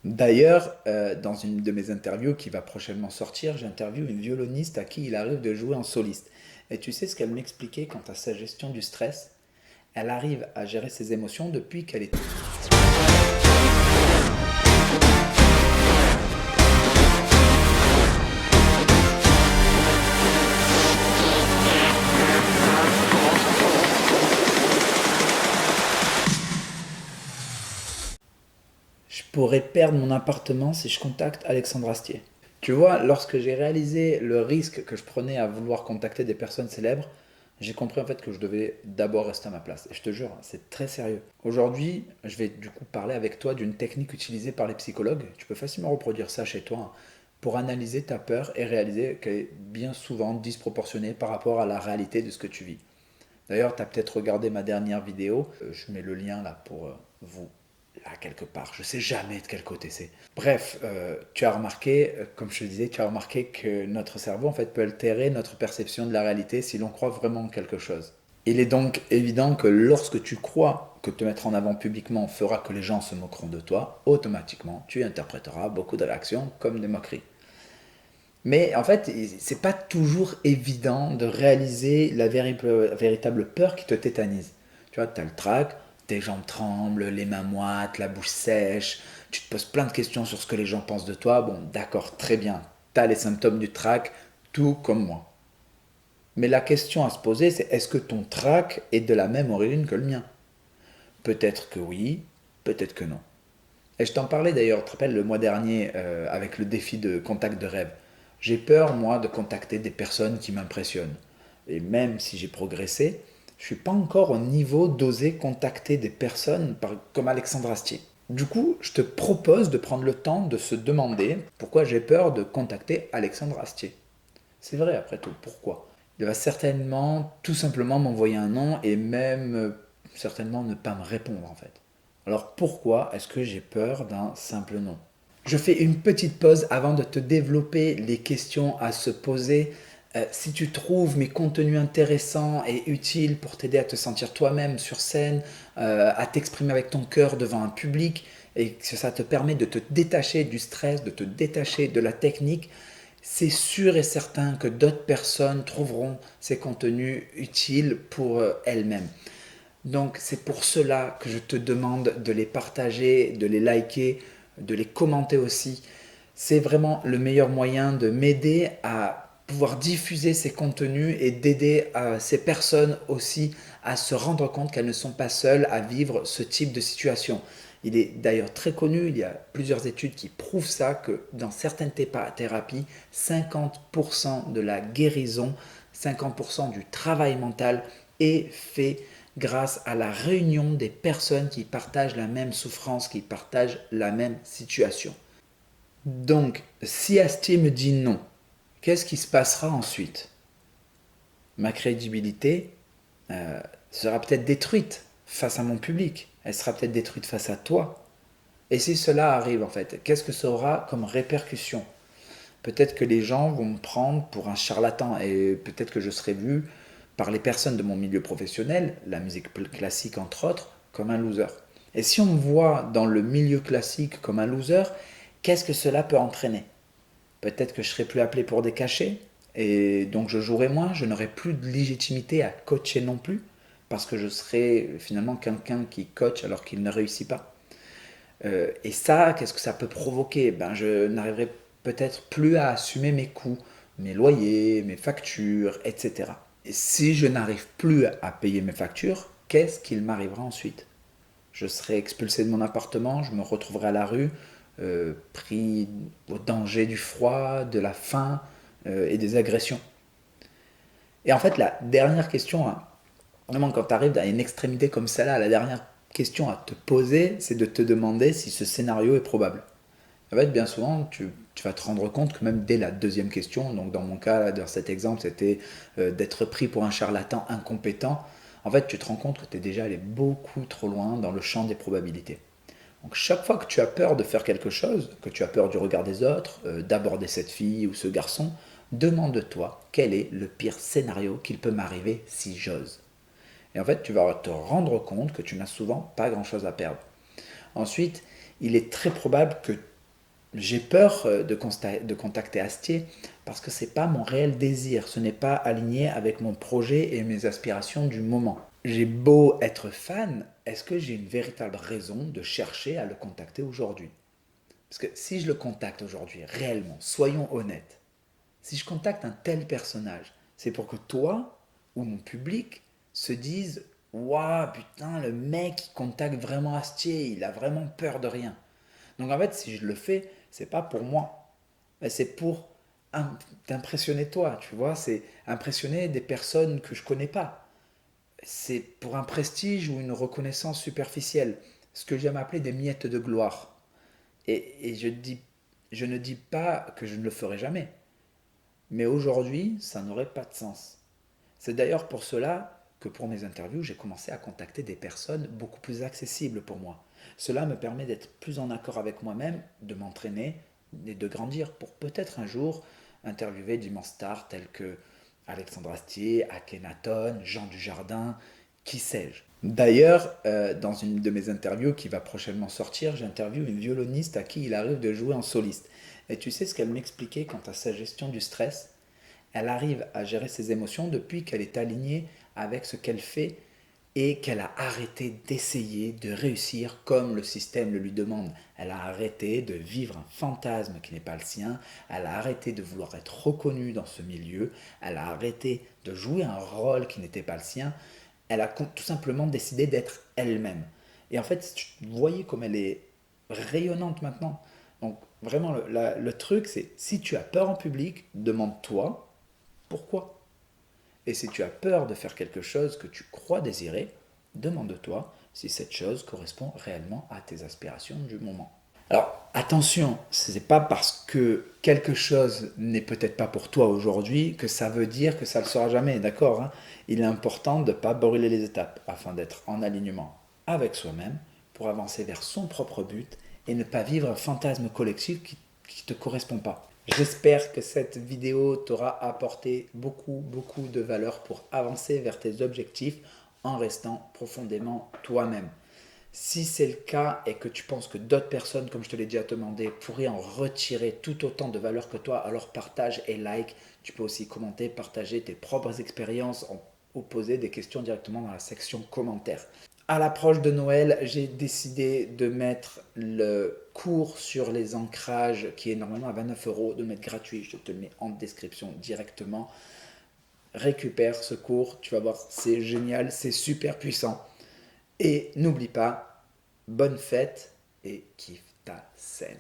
D'ailleurs, dans une de mes interviews qui va prochainement sortir, j'interviewe une violoniste à qui il arrive de jouer en soliste. Et tu sais ce qu'elle m'expliquait quant à sa gestion du stress? Elle arrive à gérer ses émotions depuis qu'elle est... Je pourrais perdre mon appartement si je contacte Alexandre Astier. Tu vois, lorsque j'ai réalisé le risque que je prenais à vouloir contacter des personnes célèbres, j'ai compris en fait que je devais d'abord rester à ma place. Et je te jure, c'est très sérieux. Aujourd'hui, je vais du coup parler avec toi d'une technique utilisée par les psychologues. Tu peux facilement reproduire ça chez toi, hein, pour analyser ta peur et réaliser qu'elle est bien souvent disproportionnée par rapport à la réalité de ce que tu vis. D'ailleurs, tu as peut-être regardé ma dernière vidéo. Je mets le lien là pour vous, là quelque part. Je sais jamais de quel côté c'est. Bref, tu as remarqué, comme je te disais, tu as remarqué que notre cerveau en fait peut altérer notre perception de la réalité si l'on croit vraiment en quelque chose. Il est donc évident que lorsque tu crois que te mettre en avant publiquement fera que les gens se moqueront de toi, automatiquement tu interpréteras beaucoup de réactions comme des moqueries. Mais en fait, c'est pas toujours évident de réaliser la véritable peur qui te tétanise. Tu vois, tu as le trac, tes jambes tremblent, les mains moites, la bouche sèche, tu te poses plein de questions sur ce que les gens pensent de toi. Bon, d'accord, très bien, tu as les symptômes du trac, tout comme moi. Mais la question à se poser, c'est est-ce que ton trac est de la même origine que le mien? Peut-être que oui, peut-être que non. Et je t'en parlais d'ailleurs, tu te rappelles, le mois dernier, avec le défi de contact de rêve. J'ai peur, moi, de contacter des personnes qui m'impressionnent. Et même si j'ai progressé, je ne suis pas encore au niveau d'oser contacter des personnes comme Alexandre Astier. Du coup, je te propose de prendre le temps de se demander pourquoi j'ai peur de contacter Alexandre Astier. C'est vrai, après tout, pourquoi? Il va certainement tout simplement m'envoyer un nom et même certainement ne pas me répondre en fait. Alors pourquoi est-ce que j'ai peur d'un simple nom? Je fais une petite pause avant de te développer les questions à se poser. Si tu trouves mes contenus intéressants et utiles pour t'aider à te sentir toi-même sur scène, à t'exprimer avec ton cœur devant un public, et que ça te permet de te détacher du stress, de te détacher de la technique, c'est sûr et certain que d'autres personnes trouveront ces contenus utiles pour elles-mêmes. Donc c'est pour cela que je te demande de les partager, de les liker, de les commenter aussi. C'est vraiment le meilleur moyen de m'aider à pouvoir diffuser ces contenus et d'aider ces personnes aussi à se rendre compte qu'elles ne sont pas seules à vivre ce type de situation. Il est d'ailleurs très connu, il y a plusieurs études qui prouvent ça, que dans certaines thérapies, 50% de la guérison, 50% du travail mental est fait grâce à la réunion des personnes qui partagent la même souffrance, qui partagent la même situation. Donc, si Astier me dit non, qu'est-ce qui se passera ensuite? Ma crédibilité sera peut-être détruite face à mon public. Elle sera peut-être détruite face à toi. Et si cela arrive, en fait, qu'est-ce que ça aura comme répercussion? Peut-être que les gens vont me prendre pour un charlatan et peut-être que je serai vu par les personnes de mon milieu professionnel, la musique classique entre autres, comme un loser. Et si on me voit dans le milieu classique comme un loser, qu'est-ce que cela peut entraîner? Peut-être que je serai plus appelé pour des cachets et donc je jouerai moins, je n'aurai plus de légitimité à coacher non plus parce que je serai finalement quelqu'un qui coach alors qu'il ne réussit pas. Et ça, qu'est-ce que ça peut provoquer? Ben, je n'arriverai peut-être plus à assumer mes coûts, mes loyers, mes factures, etc. Et si je n'arrive plus à payer mes factures, qu'est-ce qu'il m'arrivera ensuite? Je serai expulsé de mon appartement, je me retrouverai à la rue, pris au danger du froid, de la faim et des agressions. Et en fait, la dernière question, hein, vraiment quand tu arrives à une extrémité comme celle-là, la dernière question à te poser, c'est de te demander si ce scénario est probable. En fait, bien souvent, tu vas te rendre compte que même dès la deuxième question, donc dans mon cas, dans cet exemple, c'était d'être pris pour un charlatan incompétent, en fait, tu te rends compte que tu es déjà allé beaucoup trop loin dans le champ des probabilités. Donc chaque fois que tu as peur de faire quelque chose, que tu as peur du regard des autres, d'aborder cette fille ou ce garçon, demande-toi quel est le pire scénario qu'il peut m'arriver si j'ose. Et en fait, tu vas te rendre compte que tu n'as souvent pas grand-chose à perdre. Ensuite, il est très probable que J'ai peur de contacter Astier parce que c'est pas mon réel désir, ce n'est pas aligné avec mon projet et mes aspirations du moment. J'ai beau être fan, est-ce que j'ai une véritable raison de chercher à le contacter aujourd'hui? Parce que si je le contacte aujourd'hui, réellement, soyons honnêtes, si je contacte un tel personnage, c'est pour que toi ou mon public se dise: waouh, putain, le mec il contacte vraiment Astier, il a vraiment peur de rien. Donc en fait, si je le fais, c'est pas pour moi, mais c'est pour t'impressionner toi, tu vois, c'est impressionner des personnes que je connais pas. C'est pour un prestige ou une reconnaissance superficielle, ce que j'aime appeler des miettes de gloire. Et je ne dis pas que je ne le ferai jamais, mais aujourd'hui, ça n'aurait pas de sens. C'est d'ailleurs pour cela que pour mes interviews, j'ai commencé à contacter des personnes beaucoup plus accessibles pour moi. Cela me permet d'être plus en accord avec moi-même, de m'entraîner et de grandir pour peut-être un jour interviewer d'immenses stars tels que Alexandre Astier, Akhenaton, Jean Dujardin, qui sais-je. D'ailleurs, dans une de mes interviews qui va prochainement sortir, j'interviewe une violoniste à qui il arrive de jouer en soliste. Et tu sais ce qu'elle m'expliquait quant à sa gestion du stress? Elle arrive à gérer ses émotions depuis qu'elle est alignée avec ce qu'elle fait et qu'elle a arrêté d'essayer de réussir comme le système le lui demande. Elle a arrêté de vivre un fantasme qui n'est pas le sien, elle a arrêté de vouloir être reconnue dans ce milieu, elle a arrêté de jouer un rôle qui n'était pas le sien, elle a tout simplement décidé d'être elle-même. Et en fait, vous voyez comme elle est rayonnante maintenant. Donc vraiment, le truc, c'est si tu as peur en public, demande-toi pourquoi. Et si tu as peur de faire quelque chose que tu crois désirer, demande-toi si cette chose correspond réellement à tes aspirations du moment. Alors attention, ce n'est pas parce que quelque chose n'est peut-être pas pour toi aujourd'hui que ça veut dire que ça ne le sera jamais, d'accord, hein? Il est important de ne pas brûler les étapes afin d'être en alignement avec soi-même pour avancer vers son propre but et ne pas vivre un fantasme collectif qui ne te correspond pas. J'espère que cette vidéo t'aura apporté beaucoup de valeur pour avancer vers tes objectifs en restant profondément toi-même. Si c'est le cas et que tu penses que d'autres personnes, comme je te l'ai déjà demandé, pourraient en retirer tout autant de valeur que toi, alors partage et like. Tu peux aussi commenter, partager tes propres expériences ou poser des questions directement dans la section commentaires. À l'approche de Noël, j'ai décidé de mettre le cours sur les ancrages qui est normalement à 29 €, de le mettre gratuit. Je te le mets en description directement. Récupère ce cours, tu vas voir, c'est génial, c'est super puissant. Et n'oublie pas, bonne fête et kiffe ta scène.